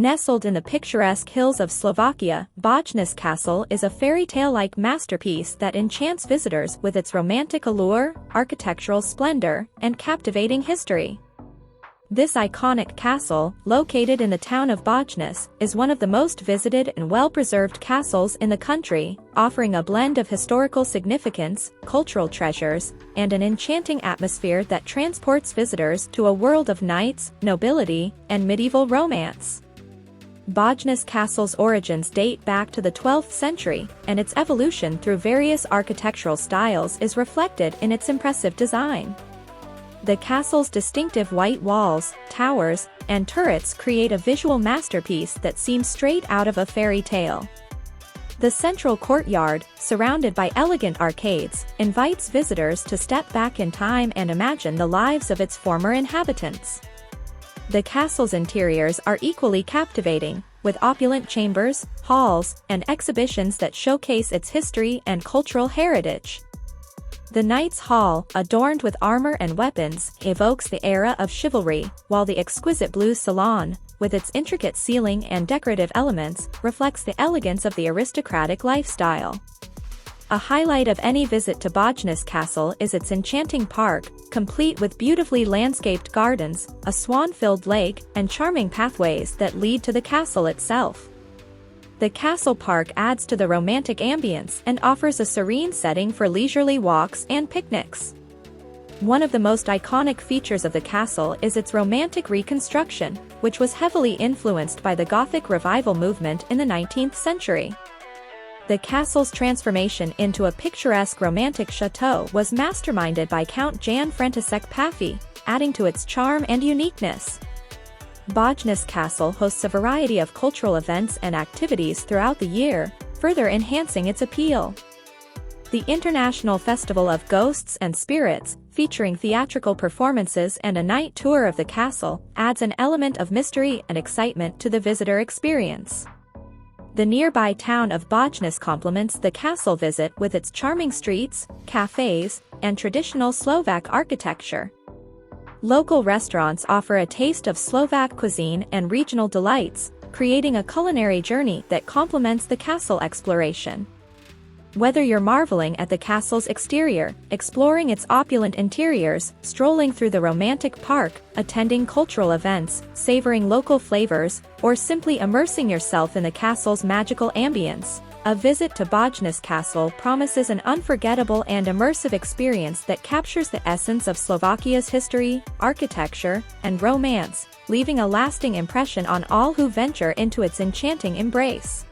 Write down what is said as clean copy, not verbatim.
Nestled in the picturesque hills of Slovakia, Bojnice Castle is a fairy tale-like masterpiece that enchants visitors with its romantic allure, architectural splendor, and captivating history. This iconic castle, located in the town of Bojnice, is one of the most visited and well-preserved castles in the country, offering a blend of historical significance, cultural treasures, and an enchanting atmosphere that transports visitors to a world of knights, nobility, and medieval romance. Bojnice Castle's origins date back to the 12th century, and its evolution through various architectural styles is reflected in its impressive design. The castle's distinctive white walls, towers, and turrets create a visual masterpiece that seems straight out of a fairy tale. The central courtyard, surrounded by elegant arcades, invites visitors to step back in time and imagine the lives of its former inhabitants. The castle's interiors are equally captivating, with opulent chambers, halls, and exhibitions that showcase its history and cultural heritage. The Knight's Hall, adorned with armor and weapons, evokes the era of chivalry, while the exquisite blue salon, with its intricate ceiling and decorative elements, reflects the elegance of the aristocratic lifestyle. A highlight of any visit to Bojnice Castle is its enchanting park, complete with beautifully landscaped gardens, a swan-filled lake, and charming pathways that lead to the castle itself. The castle park adds to the romantic ambience and offers a serene setting for leisurely walks and picnics. One of the most iconic features of the castle is its romantic reconstruction, which was heavily influenced by the Gothic Revival movement in the 19th century. The castle's transformation into a picturesque romantic chateau was masterminded by Count Jan František Paffi, adding to its charm and uniqueness. Bojnice Castle hosts a variety of cultural events and activities throughout the year, further enhancing its appeal. The International Festival of Ghosts and Spirits, featuring theatrical performances and a night tour of the castle, adds an element of mystery and excitement to the visitor experience. The nearby town of Bojnice complements the castle visit with its charming streets, cafes, and traditional Slovak architecture. Local restaurants offer a taste of Slovak cuisine and regional delights, creating a culinary journey that complements the castle exploration. Whether you're marveling at the castle's exterior, exploring its opulent interiors, strolling through the romantic park, attending cultural events, savoring local flavors, or simply immersing yourself in the castle's magical ambience, a visit to Bojnice Castle promises an unforgettable and immersive experience that captures the essence of Slovakia's history, architecture, and romance, leaving a lasting impression on all who venture into its enchanting embrace.